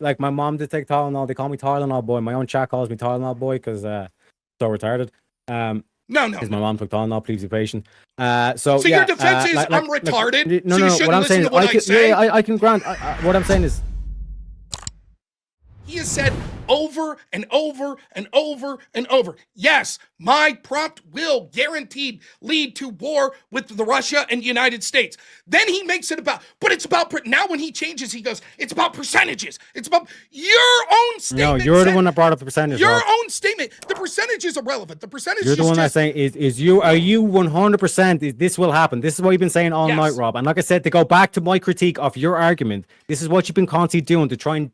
like my mom did take Tylenol. They call me Tylenol boy. My own chat calls me Tylenol boy because so retarded. No. Because my mom took Tylenol. Please be patient. So yeah, your defense is I'm retarded. No, so you no. What I'm saying is, I can grant. What I'm saying is, he has said over and over and over and over, yes, my prompt will guaranteed lead to war with the Russia and United States. Then he makes it about, but it's about, now when he changes, he goes, it's about percentages. It's about your own statement. No, you're the one that brought up the percentage. Your own statement. The percentage is irrelevant. The percentage You're the one that's saying, are you 100%, this will happen? This is what you've been saying all night, Rob. And like I said, to go back to my critique of your argument, this is what you've been constantly doing to try and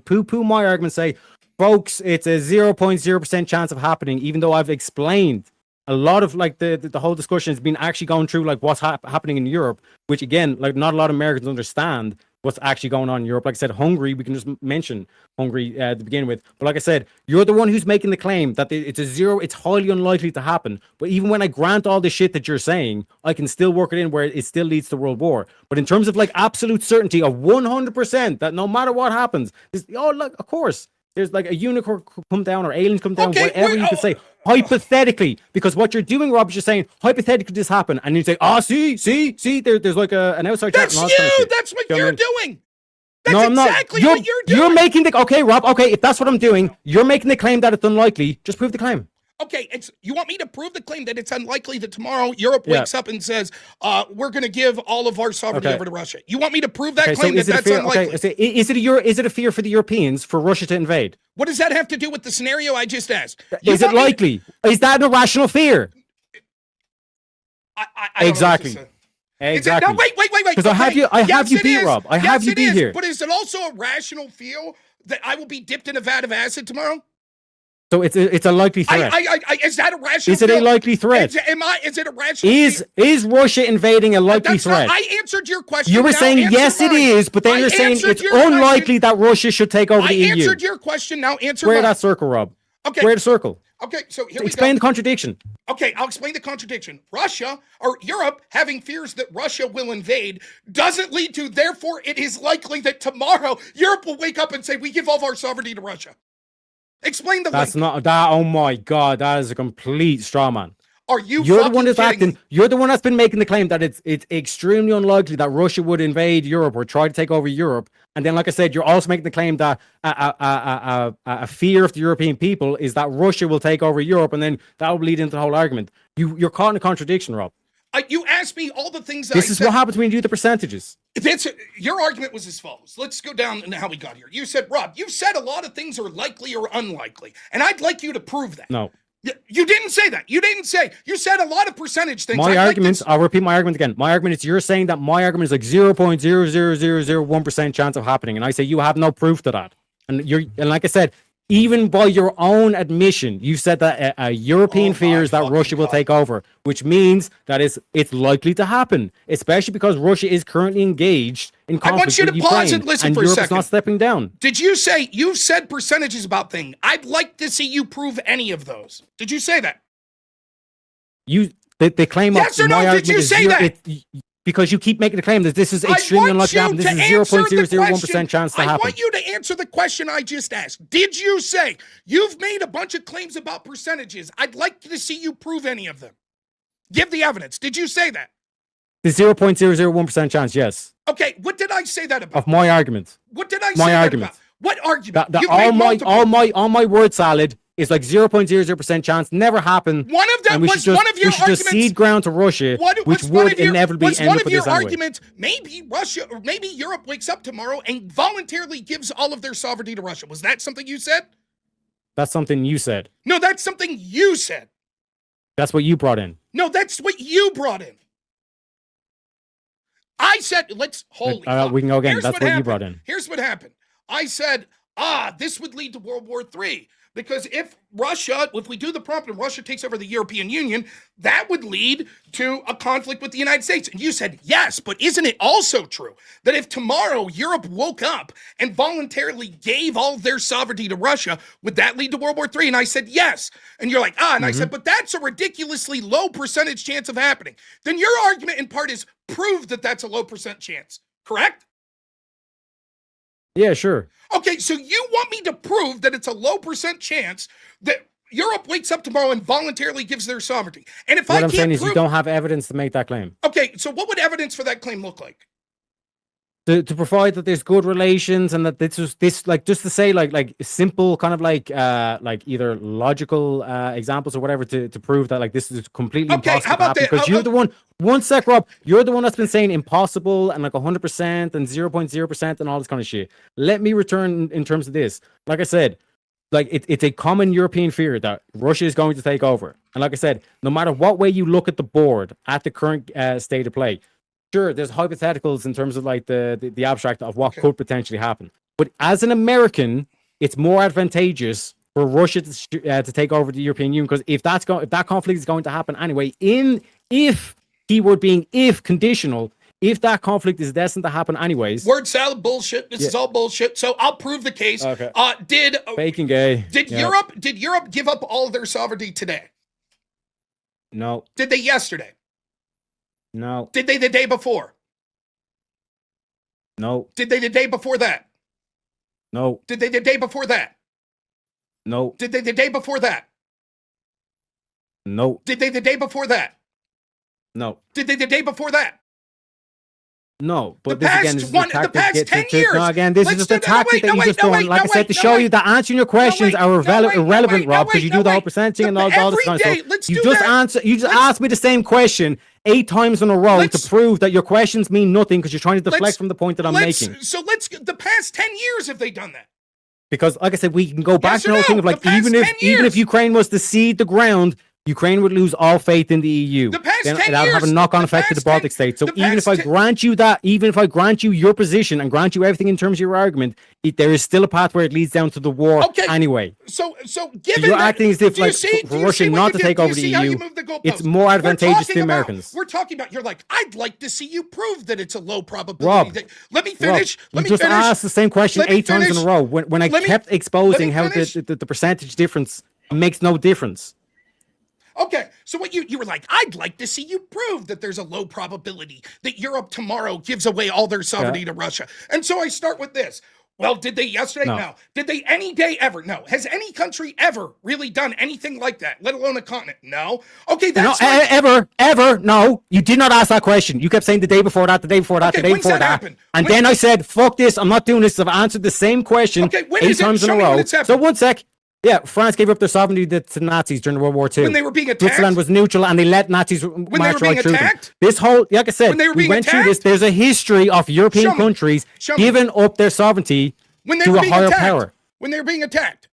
poo-poo my argument, say, folks, it's a 0.0% chance of happening, even though I've explained a lot of like the whole discussion has been actually going through like what's happening in Europe, which again, like not a lot of Americans understand what's actually going on in Europe. Like I said, Hungary, we can just mention Hungary to begin with. But like I said, you're the one who's making the claim that it's highly unlikely to happen. But even when I grant all the shit that you're saying, I can still work it in where it still leads to world war. But in terms of like absolute certainty of 100% that no matter what happens, look, of course, there's like a unicorn come down or aliens come down, whatever you can say. Hypothetically, because what you're doing, Rob, is you're saying hypothetically this happened, and you say, see, there's like an outside. That's you. That's what you're doing. That's no, I'm exactly not. what you're doing. You're making the Rob. Okay, if that's what I'm doing, you're making the claim that it's unlikely. Just prove the claim. Okay, you want me to prove the claim that it's unlikely that tomorrow Europe wakes up and says, we're going to give all of our sovereignty over to Russia. You want me to prove that claim that's unlikely? Okay, is it a fear for the Europeans for Russia to invade? What does that have to do with the scenario I just asked? Is it likely? Is that an irrational fear? I exactly. No, wait. Because I have you beat, Rob. I have you beat here. But is it also a rational fear that I will be dipped in a vat of acid tomorrow? So it's a likely threat. Is that a rational? Is it a likely threat? Is it a rational? Is Russia invading a likely threat? I answered your question. You were saying yes, it is, but then you're saying it's unlikely that Russia should take over the EU. I answered your question. Now answer. Square that circle, Rob. Okay. Square the circle. Okay, so here we go. Explain the contradiction. Okay, I'll explain the contradiction. Russia, or Europe, having fears that Russia will invade doesn't lead to, therefore, it is likely that tomorrow Europe will wake up and say, we give all of our sovereignty to Russia. Explain the That's link. not that. Oh my God, that is a complete straw man. Are you? You're the one that's acting. You're the one that's been making the claim that it's extremely unlikely that Russia would invade Europe or try to take over Europe. And then, like I said, you're also making the claim that a fear of the European people is that Russia will take over Europe, and then that will lead into the whole argument. You're caught in a contradiction, Rob. You asked me all the things that this is what happens when you do the percentages. Your argument was as follows. Let's go down and how we got here. You said, Rob, you've said a lot of things are likely or unlikely, and I'd like you to prove that. No. You didn't say that. You said a lot of percentage things. I'll repeat my argument again. My argument is you're saying that my argument is like 0.00001% chance of happening, and I say you have no proof to that. And like I said, even by your own admission, you said that a European fears that Russia will take over, which means that it's likely to happen, especially because Russia is currently engaged in conflict with Ukraine. I want you to pause and listen for a second. Not stepping down. Did you say, you've said percentages about things. I'd like to see you prove any of those. Did you say that? They claim yes or no, did you say that? Because you keep making the claim that this is extremely unlikely to happen. This is 0.001% chance to happen. I want you to answer the question I just asked. Did you say you've made a bunch of claims about percentages? I'd like to see you prove any of them. Give the evidence. Did you say that? The 0.001% chance, yes. Okay, what did I say that about? Of my argument. What did I say that about? What argument? All my word salad is like 0.00% chance, never happened. One of them was one of your arguments. We should just cede ground to Russia, which would inevitably end up with this anyway. One of your arguments, maybe Russia, or maybe Europe wakes up tomorrow and voluntarily gives all of their sovereignty to Russia. Was that something you said? That's something you said. No, that's something you said. That's what you brought in. No, that's what you brought in. I said, holy fuck. We can go again. That's what you brought in. Here's what happened. I said, this would lead to World War III. Because if we do the prompt and Russia takes over the European Union, that would lead to a conflict with the United States. And you said, yes, but isn't it also true that if tomorrow Europe woke up and voluntarily gave all of their sovereignty to Russia, would that lead to World War III? And I said, yes. And you're like, and I said, but that's a ridiculously low percentage chance of happening. Then your argument in part is prove that that's a low percent chance, correct? Yeah, sure. Okay, so you want me to prove that it's a low percent chance that Europe wakes up tomorrow and voluntarily gives their sovereignty. And if What I I'm saying can't is you prove, don't have evidence to make that claim. okay, so what would evidence for that claim look like? To provide that there's good relations and that this like just to say like simple kind of like either logical examples or whatever to prove that like this is completely Okay, impossible how to about happen, that? because you're the one sec, Rob, you're the one that's been saying impossible and like 100% and 0.0% and all this kind of shit. Let me return in terms of this. Like I said, like it's a common European fear that Russia is going to take over. And like I said, no matter what way you look at the board at the current state of play, sure, there's hypotheticals in terms of like the abstract of what could potentially happen. But as an American, it's more advantageous for Russia to take over the European Union, because if that conflict is going to happen anyway, if keyword being if conditional, if that conflict is destined to happen anyways. Word salad bullshit. This is all bullshit. So I'll prove the case. Okay. Bacon gay. Did Europe give up all of their sovereignty today? No. Did they yesterday? No. Did they the day before? No. Did they the day before that? No. Did they the day before that? No. Did they the day before that? No. Did they the day before that? No. Did they the day before that? No, but the this past again, this is the past 10 years. No, again, this is just a tactic that you just doing. Like I said, to show you that answering your questions are irrelevant, Rob, because you do the whole percentage and all this kind of stuff. You just asked me the same question 8 times in a row to prove that your questions mean nothing because you're trying to deflect from the point that I'm making. So the past 10 years have they done that? Because, like I said, we can go back to the whole thing of like even if Ukraine was to cede the ground, Ukraine would lose all faith in the EU. The past 10 years, that'll have a knock-on effect to the Baltic states. So even if I grant you that, even if I grant you your position and grant you everything in terms of your argument, there is still a path where it leads down to the war anyway. So given you're acting as if like for Russia not to take over the EU, it's more advantageous to the Americans. We're talking about, you're like, I'd like to see you prove that it's a low probability. Let me finish. Rob, you just asked the same question 8 times in a row when I kept exposing how the percentage difference makes no difference. Okay, so what you were like, I'd like to see you prove that there's a low probability that Europe tomorrow gives away all their sovereignty to Russia. And so I start with this. Well, did they yesterday? No. Did they any day ever? No. Has any country ever really done anything like that, let alone a continent? No. Okay, that's ever. No, you did not ask that question. You kept saying the day before that, the day before that, the day before that. And then I said, fuck this, I'm not doing this. I've answered the same question 8 times in a row. So 1 sec. Yeah, France gave up their sovereignty to Nazis during World War II. When they were being attacked? Switzerland was neutral and they let Nazis march right through them. This whole, like I said, we went through this. There's a history of European countries giving up their sovereignty to a higher power. When they were being attacked?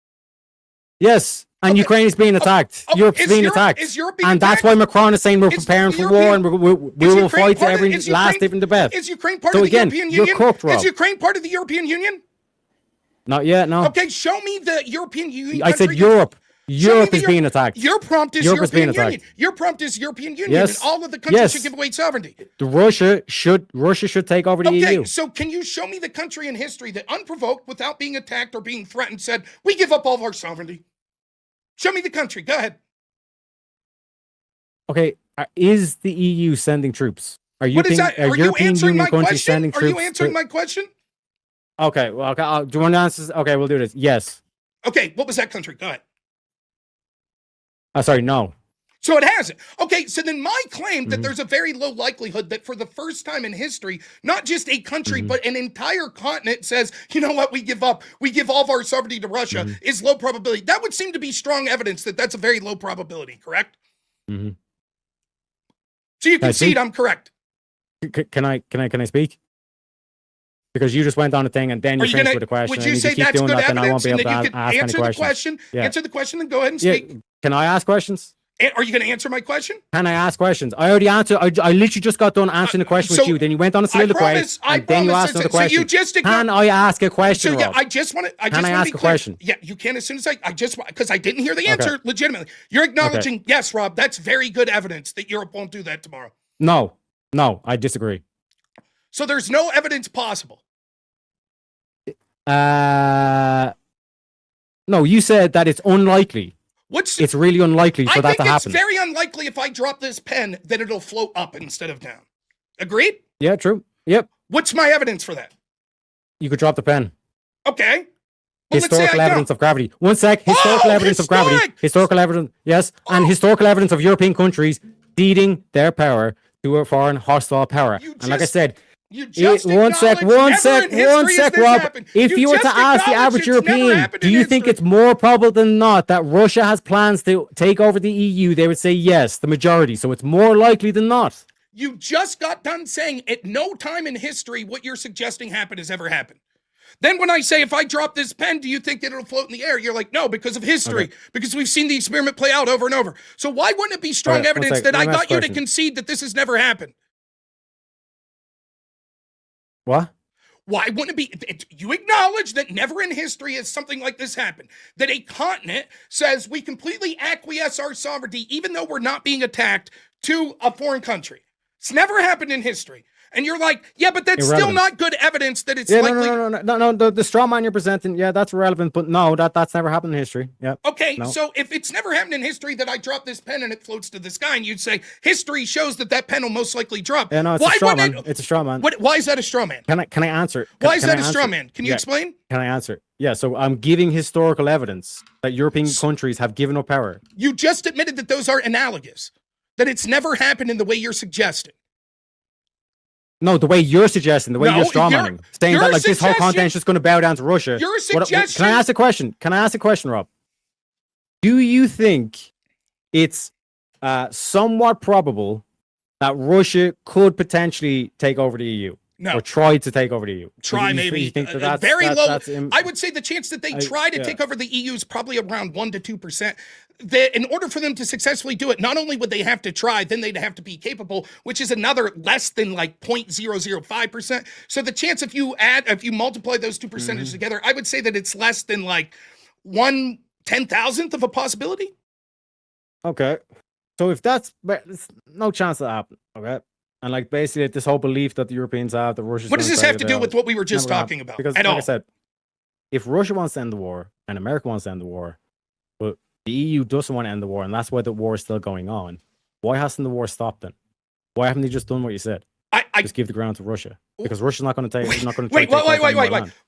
Yes, and Ukraine is being attacked. Europe's being attacked. And that's why Macron is saying we're preparing for war and we will fight to every last different debate. Is Ukraine part of the European Union? You're cooked, Rob. Is Ukraine part of the European Union? Not yet, no. Okay, show me the European Union. I said Europe. Europe is being attacked. Your prompt is European Union. Your prompt is European Union. Yes. And all of the countries should give away sovereignty. Russia should take over the EU. Okay, so can you show me the country in history that unprovoked, without being attacked or being threatened, said, we give up all of our sovereignty? Show me the country. Go ahead. Okay, is the EU sending troops? Are you answering my question? Are you answering my question? Okay, well, okay, do you want to answer? Okay, we'll do this. Yes. Okay, what was that country? Go ahead. Sorry, no. So it hasn't. Okay, so then my claim that there's a very low likelihood that for the first time in history, not just a country, but an entire continent says, you know what, we give up. We give all of our sovereignty to Russia is low probability. That would seem to be strong evidence that that's a very low probability, correct? So you concede I'm correct. Can I speak? Because you just went on a thing and then you finished with a question. Would you say that's good evidence? I won't be able to ask answer any the question. Answer the question and go ahead and speak. Can I ask questions? Are you going to answer my question? Can I ask questions? I already answered. I literally just got done answering the question with you. Then you went on a soliloquy and then you asked another question. So you just can I ask a question? So yeah, I just want to. Can I ask a question? Yeah, you can as soon as because I didn't hear the answer legitimately. You're acknowledging, yes, Rob, that's very good evidence that Europe won't do that tomorrow. No, I disagree. So there's no evidence possible. No, you said that it's unlikely. It's really unlikely for that to happen. I think it's very unlikely if I drop this pen that it'll float up instead of down. Agreed? Yeah, true. Yep. What's my evidence for that? You could drop the pen. Okay. Well, Historical evidence of gravity. One sec. Historical evidence of gravity. Historical evidence. Yes. And historical evidence of European countries ceding their power to a foreign hostile power. And like I said, one sec, Rob. If you were to ask the average European, do you think it's more probable than not that Russia has plans to take over the EU? They would say yes, the majority. So it's more likely than not. You just got done saying at no time in history what you're suggesting happened has ever happened. Then when I say, if I drop this pen, do you think that it'll float in the air? You're like, no, because of history, because we've seen the experiment play out over and over. So why wouldn't it be strong evidence that I got you to concede that this has never happened? What? Why wouldn't it be? You acknowledge that never in history has something like this happened. That a continent says we completely acquiesce our sovereignty, even though we're not being attacked, to a foreign country. It's never happened in history. And you're like, yeah, but that's still not good evidence that it's likely. No. The straw man you're presenting, yeah, that's relevant, but no, that's never happened in history. Yeah. Okay, so if it's never happened in history that I drop this pen and it floats to the sky, and you'd say history shows that pen will most likely drop. Yeah, no, it's a straw man. It's a straw man. Why is that a straw man? Can I answer? Why is that a straw man? Can you explain? Can I answer? Yeah, so I'm giving historical evidence that European countries have given up power. You just admitted that those are analogous, that it's never happened in the way you're suggesting. No, the way you're suggesting, the way you're strawmanning, saying that like this whole continent is just going to bow down to Russia. Your suggestion. Can I ask a question? Can I ask a question, Rob? Do you think it's somewhat probable that Russia could potentially take over the EU? No. Or try to take over the EU? Maybe. You think that's very low. I would say the chance that they try to take over the EU is probably around 1 to 2%. In order for them to successfully do it, not only would they have to try, then they'd have to be capable, which is another less than like 0.005%. So the chance if you multiply those two percentages together, I would say that it's less than like 1/10,000th of a possibility. Okay. So if that's no chance that happen, okay? And like basically this whole belief that the Europeans have, that Russia. What does this have to do with what we were just talking about? Because like I said, if Russia wants to end the war and America wants to end the war, but the EU doesn't want to end the war, and that's why the war is still going on, why hasn't the war stopped then? Why haven't they just done what you said? Just give the ground to Russia. Because Russia's not going to take. Not going to wait.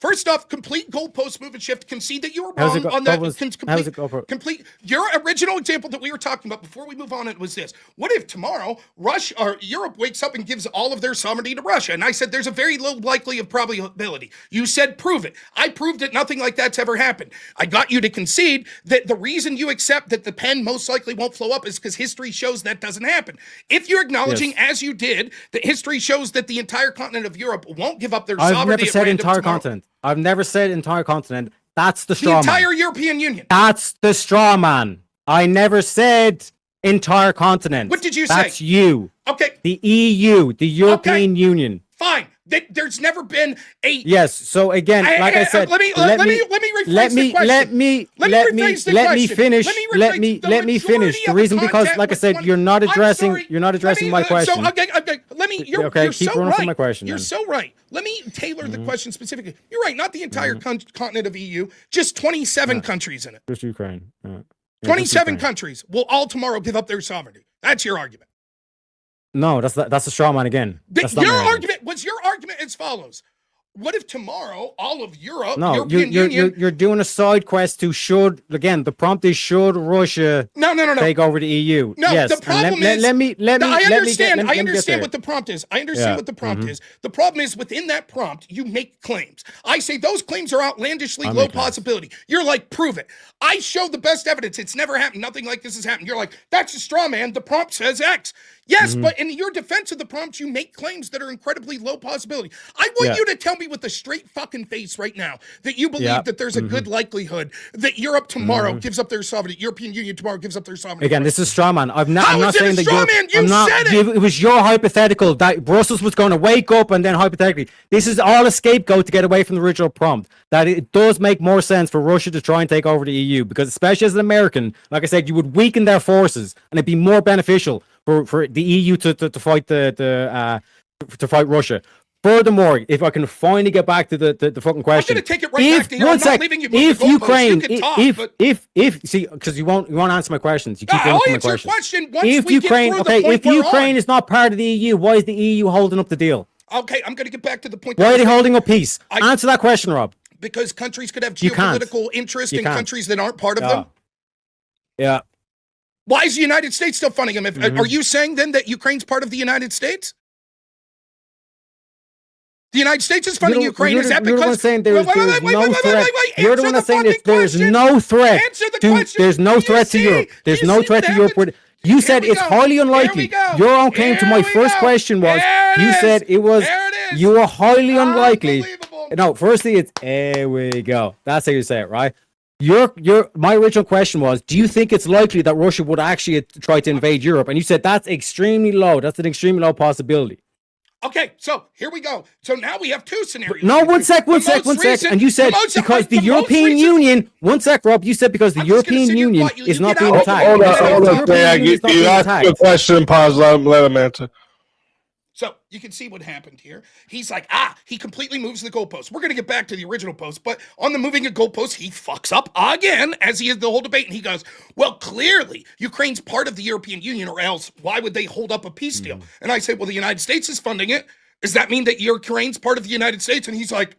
First off, complete goalpost movement shift. Concede that you were wrong on that. Complete. Your original example that we were talking about before we move on, it was this: what if tomorrow Russia or Europe wakes up and gives all of their sovereignty to Russia? And I said there's a very low likely of probability. You said prove it. I proved it. Nothing like that's ever happened. I got you to concede that the reason you accept that the pen most likely won't flow up is because history shows that doesn't happen. If you're acknowledging, as you did, that history shows that the entire continent of Europe won't give up their sovereignty. I've never said entire continent. I've never said entire continent. That's the straw man. The entire European Union. That's the straw man. I never said entire continent. What did you say? That's you. Okay. The EU, the European Union. Fine. There's never been a yes. So again, like I said, let me finish. Let me finish. The reason because, like I said, you're not addressing my question. You're keep so running right. from my question. You're so right. Let me tailor the question specifically. You're right. Not the entire continent of EU. Just 27 countries in it. Just Ukraine. 27 countries will all tomorrow give up their sovereignty. That's your argument. No, that's a straw man again. Your argument as follows. What if tomorrow all of Europe, European Union... You're doing a side quest to the prompt is should Russia take over the EU? No, yes. The problem is... I understand what the prompt is. The problem is within that prompt, you make claims. I say those claims are outlandishly low possibility. You're like, prove it. I show the best evidence. It's never happened. Nothing like this has happened. You're like, that's a straw man. The prompt says X. Yes, but in your defense of the prompt, you make claims that are incredibly low possibility. I want you to tell me with a straight fucking face right now that you believe that there's a good likelihood that Europe tomorrow gives up their sovereignty. European Union tomorrow gives up their sovereignty. Again, this is straw man. I'm not saying that straw man? You said it. It was your hypothetical that Brussels was going to wake up and then hypothetically. This is all a scapegoat to get away from the original prompt. That it does make more sense for Russia to try and take over the EU because, especially as an American, like I said, you would weaken their forces and it'd be more beneficial for the EU to fight to fight Russia. Furthermore, if I can finally get back to the fucking question, I'm going to take it right back to here. I'm not leaving you. If Ukraine, if because you won't answer my questions. You keep I'll answering my answer questions. Question once if Ukraine, if Ukraine is not part of the EU, why is the EU holding up the deal? Okay, I'm going to get back to the point. Why are they holding up peace? Answer that question, Rob. because countries could have You can't. geopolitical interest You in can't. countries that aren't part of Yeah. them? Yeah. Why is the United States still funding them? Are you saying then that Ukraine's part of the United States? The United States is funding Ukraine. Is that because... You're the one saying there's no threat. You're the one that's saying that there's no threat. There's no threat to Europe. There's no threat to Europe. You said it's highly unlikely. Your own claim to my first question was, you said it was, you were highly unlikely. No, firstly, it's, here we go. That's how you say it, right? My original question was, do you think it's likely that Russia would actually try to invade Europe? And you said that's extremely low. That's an extremely low possibility. Okay, so here we go. So now we have two scenarios. No, one sec. And you said because the European Union, one sec, Rob, you said because the European Union is not being attacked. Hold on, you asked a question, pause, let him answer. So you can see what happened here. He's like, he completely moves the goalpost. We're going to get back to the original post, but on the moving a goalpost, he fucks up again, as he is the whole debate. And he goes, well, clearly Ukraine's part of the European Union, or else why would they hold up a peace deal? And I say, well, the United States is funding it. Does that mean that Ukraine's part of the United States? And he's like,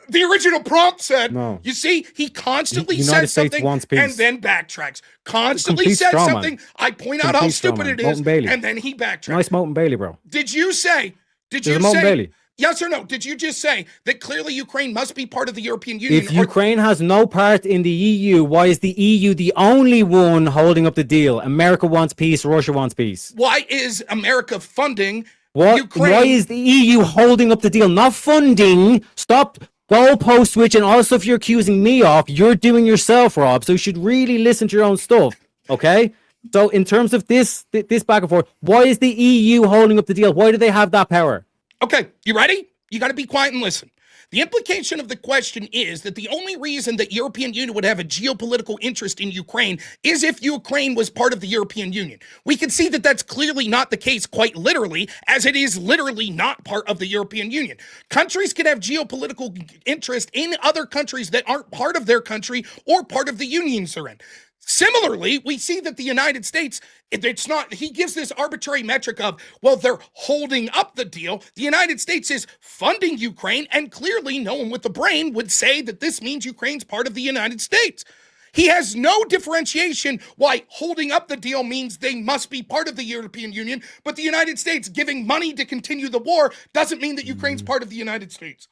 the original prompt said, no. You see, he constantly says something and then backtracks. Constantly says something. I point out how stupid it is, and then he backtracks. Nice Moten Bailey, bro. Did you say, yes or no? Did you just say that clearly Ukraine must be part of the European Union? If Ukraine has no part in the EU, why is the EU the only one holding up the deal? America wants peace, Russia wants peace. Why is America funding Ukraine? Why is the EU holding up the deal? Not funding. Stop goalpost switch and all the stuff you're accusing me of, you're doing yourself, Rob. So you should really listen to your own stuff, okay? So in terms of this back and forth, why is the EU holding up the deal? Why do they have that power? Okay, you ready? You got to be quiet and listen. The implication of the question is that the only reason that European Union would have a geopolitical interest in Ukraine is if Ukraine was part of the European Union. We can see that that's clearly not the case, quite literally, as it is literally not part of the European Union. Countries can have geopolitical interest in other countries that aren't part of their country or part of the unions they're in. Similarly, we see that the United States, it's not, he gives this arbitrary metric of, well, they're holding up the deal. The United States is funding Ukraine, and clearly no one with the brain would say that this means Ukraine's part of the United States. He has no differentiation why holding up the deal means they must be part of the European Union, but the United States giving money to continue the war doesn't mean that Ukraine's part of the United States.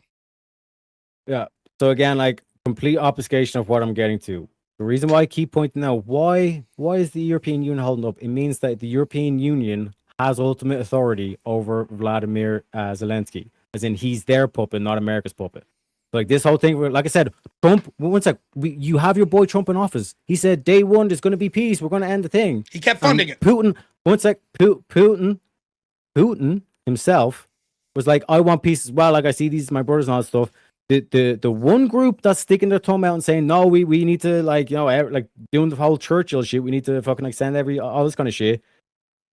Yeah. So again, like, complete obfuscation of what I'm getting to. The reason why I keep pointing out why is the European Union holding up? It means that the European Union has ultimate authority over Vladimir Zelensky, as in he's their puppet, not America's puppet. Like this whole thing, like I said, Trump. One sec, you have your boy Trump in office. He said day one there's going to be peace. We're going to end the thing. He kept funding it. Putin. One sec, Putin himself was like, I want peace as well. Like I see these my brothers and all that stuff. The one group that's sticking their thumb out and saying, no, we need to, like, you know, like doing the whole Churchill shit, we need to fucking like send all this kind of shit,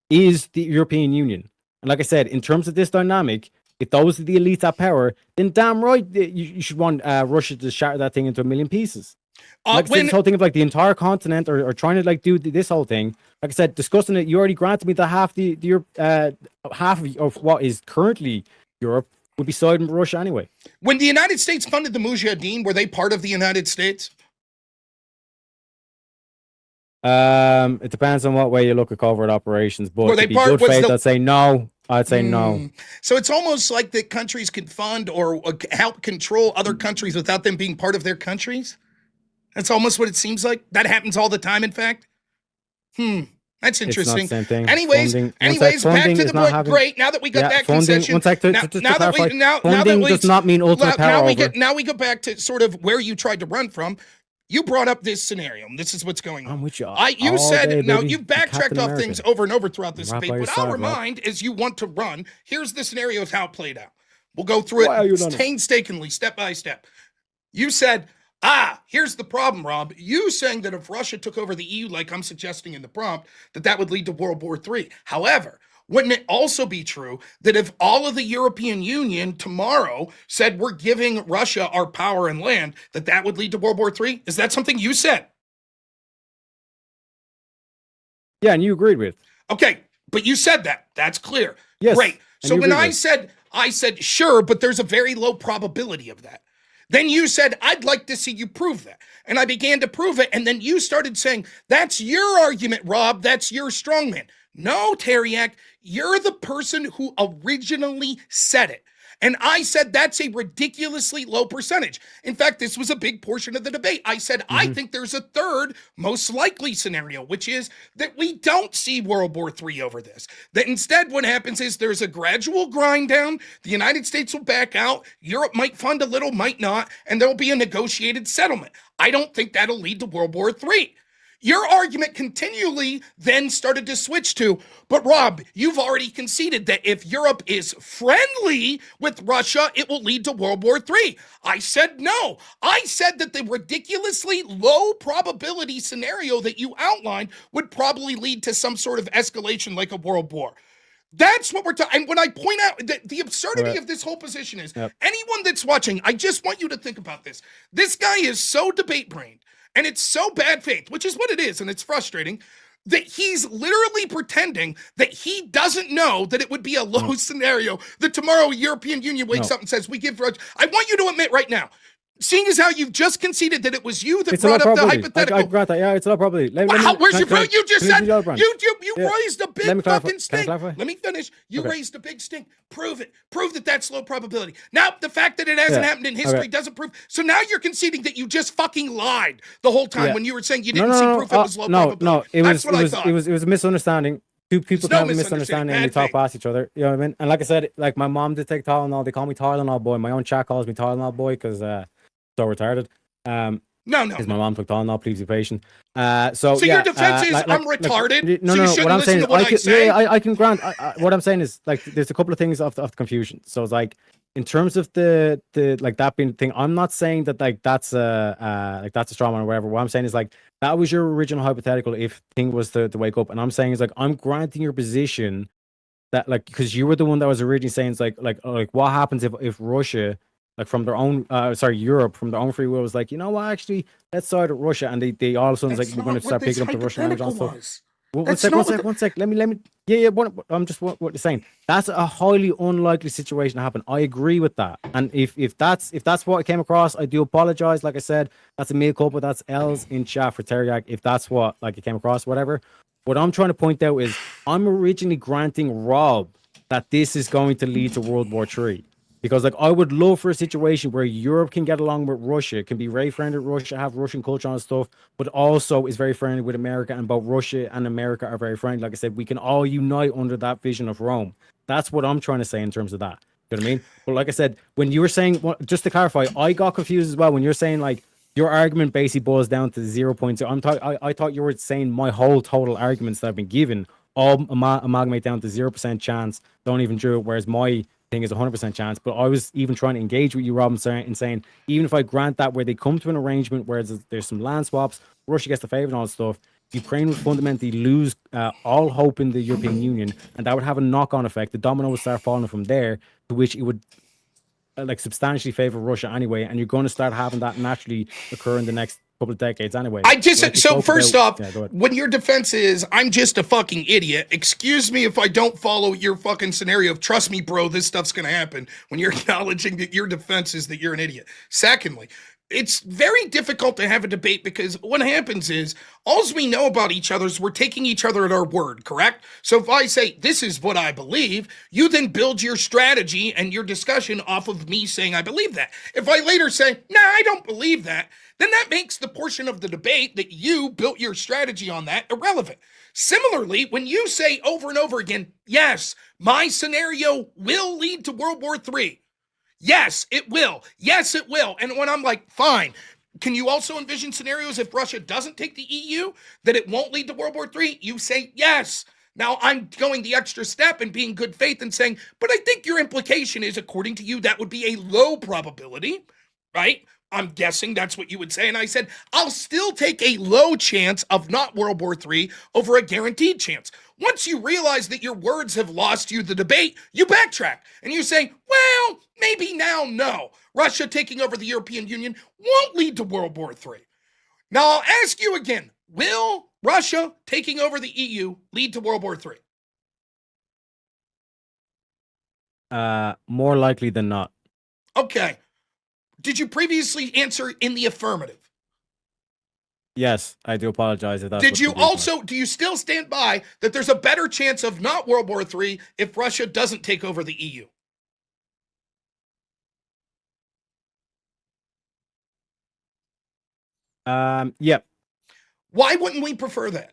is the European Union. And like I said, in terms of this dynamic, if those are the elites at power, then damn right you should want Russia to shatter that thing into a million pieces. Like I said, this whole thing of like the entire continent or trying to like do this whole thing, like I said, discussing it, you already granted me that half half of what is currently Europe would be siding with Russia anyway. When the United States funded the Mujahideen, were they part of the United States? It depends on what way you look at covert operations, but were they to be good faith, I'd say no. No. So it's almost like that countries can fund or help control other countries without them being part of their countries? That's almost what it seems like. That happens all the time, in fact. That's interesting. Anyways, back to the point. Great. Now that we got that concession. Funding does not mean ultimate power. Now we go back to sort of where you tried to run from. You brought up this scenario. This is what's going on. I'm with you. You said, now you've backtracked off things over and over throughout this debate. What I'll remind is you want to run. Here's the scenario of how it played out. We'll go through it painstakingly, step by step. You said, here's the problem, Rob. You saying that if Russia took over the EU, like I'm suggesting in the prompt, that would lead to World War III. However, wouldn't it also be true that if all of the European Union tomorrow said we're giving Russia our power and land, that would lead to World War III? Is that something you said? Yeah, and you agreed with. Okay, but you said that. That's clear. Yes. Great. So when I said sure, but there's a very low probability of that. Then you said, I'd like to see you prove that. And I began to prove it. And then you started saying, that's your argument, Rob. That's your strongman. No, Teriak, you're the person who originally said it. And I said that's a ridiculously low percentage. In fact, this was a big portion of the debate. I said, I think there's a third most likely scenario, which is that we don't see World War III over this. That instead what happens is there's a gradual grind down. The United States will back out. Europe might fund a little, might not. And there'll be a negotiated settlement. I don't think that'll lead to World War III. Your argument continually then started to switch to, but Rob, you've already conceded that if Europe is friendly with Russia, it will lead to World War III. I said no. I said that the ridiculously low probability scenario that you outlined would probably lead to some sort of escalation like a world war. That's what we're talking. And when I point out that the absurdity of this whole position is, anyone that's watching, I just want you to think about this. This guy is so debate-brained. And it's so bad faith, which is what it is, and it's frustrating, that he's literally pretending that he doesn't know that it would be a low scenario that tomorrow European Union wakes up and says, we give Russia. I want you to admit right now, seeing as how you've just conceded that it was you that brought up the hypothetical. I grant that. Yeah, it's a lot of probability. Where's your proof? You just said you raised a big fucking stink. Let me finish. You raised a big stink. Prove it. Prove that that's low probability. Now, the fact that it hasn't happened in history doesn't prove. So now you're conceding that you just fucking lied the whole time when you were saying you didn't see proof it was low probability. No, it was a misunderstanding. Two people can have a misunderstanding and they talk past each other. You know what I mean? And like I said, like my mom did take Tylenol. They call me Tylenol boy. My own chat calls me Tylenol boy because so retarded. No. Because my mom took Tylenol, please be patient. So your defense is I'm retarded. No. What I'm saying is, I can grant. What I'm saying is, like, there's a couple of things of the confusion. So it's like, in terms of the like that being the thing, I'm not saying that that's a straw man or whatever. What I'm saying is like that was your original hypothetical if thing was to wake up, and I'm saying is like I'm granting your position that like because you were the one that was originally saying it's like what happens if Russia. Like from their own, Europe from their own free will was like, you know what, actually, let's side with Russia, and they all of a sudden like we're going to start picking up the Russian language and stuff. One sec. Let me. Yeah. I'm just what you're saying. That's a highly unlikely situation to happen. I agree with that. And if that's what I came across, I do apologize. Like I said, that's a mea culpa. That's L's in chat for Teriak. If that's what like it came across, whatever. What I'm trying to point out is I'm originally granting Rob that this is going to lead to World War III. Because like I would love for a situation where Europe can get along with Russia, can be very friendly with Russia, have Russian culture and stuff, but also is very friendly with America, and both Russia and America are very friendly. Like I said, we can all unite under that vision of Rome. That's what I'm trying to say in terms of that. You know what I mean? But like I said, when you were saying, just to clarify, I got confused as well when you're saying like your argument basically boils down to 0.2. I thought you were saying my whole total arguments that I've been given all amalgamate down to 0% chance, don't even do it, whereas my thing is 100% chance. But I was even trying to engage with you, Rob, and saying even if I grant that where they come to an arrangement where there's some land swaps, Russia gets the favor and all that stuff, Ukraine would fundamentally lose all hope in the European Union, and that would have a knock-on effect. The domino would start falling from there, to which it would like substantially favor Russia anyway, and you're going to start having that naturally occur in the next couple of decades anyway. So first off, when your defense is I'm just a fucking idiot, excuse me if I don't follow your fucking scenario of trust me, bro, this stuff's gonna happen, when you're acknowledging that your defense is that you're an idiot. Secondly, it's very difficult to have a debate because what happens is all we know about each other is we're taking each other at our word, correct? So if I say this is what I believe, you then build your strategy and your discussion off of me saying I believe that. If I later say, nah, I don't believe that, then that makes the portion of the debate that you built your strategy on that irrelevant. Similarly, when you say over and over again, yes, my scenario will lead to World War III. Yes, it will. Yes, it will. And when I'm like, fine, can you also envision scenarios if Russia doesn't take the EU, that it won't lead to World War III? You say yes. Now I'm going the extra step and being good faith and saying, but I think your implication is, according to you, that would be a low probability, right? I'm guessing that's what you would say. And I said, I'll still take a low chance of not World War III over a guaranteed chance. Once you realize that your words have lost you the debate, you backtrack and you say, well, maybe now, no. Russia taking over the European Union won't lead to World War III. Now I'll ask you again, will Russia taking over the EU lead to World War III? More likely than not. Okay. Did you previously answer in the affirmative? Yes, I do apologize if that's. Did you also, do you still stand by that there's a better chance of not World War III if Russia doesn't take over the EU? Yep. Why wouldn't we prefer that?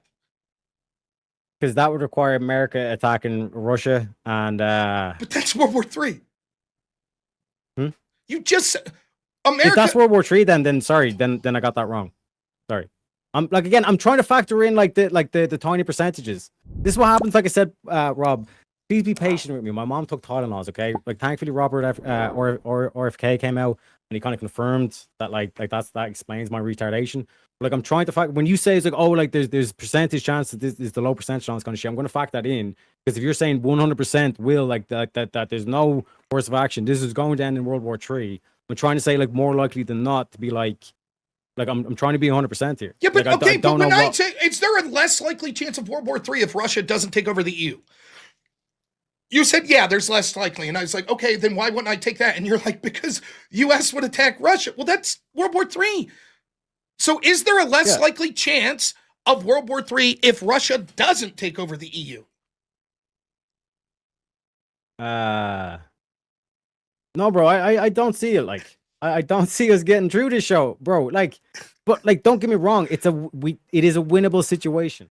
Because that would require America attacking Russia and But that's World War III. You just said America. If that's World War III, then sorry, then I got that wrong. Sorry. I'm like, again, I'm trying to factor in like the tiny percentages. This is what happens. Like I said, Rob, please be patient with me. My mom took Tylenols, okay? Like, thankfully, Robert or RFK came out and he kind of confirmed that that explains my retardation. Like, I'm trying to factor when you say it's like, oh, like there's percentage chance that this is the low percentage chance kind of shit. I'm going to factor that in because if you're saying 100% will like that there's no course of action, this is going down in World War III. I'm trying to say like more likely than not to be like I'm trying to be 100% here. Yeah, but like, okay, but when I say, is there a less likely chance of World War III if Russia doesn't take over the EU? You said, yeah, there's less likely. And I was like, okay, then why wouldn't I take that? And you're like, because US would attack Russia. Well, that's World War III. So is there a less likely chance of World War III if Russia doesn't take over the EU? No, bro, I don't see it. Like, I don't see us getting through this show, bro. Like, but like, don't get me wrong. It is a winnable situation.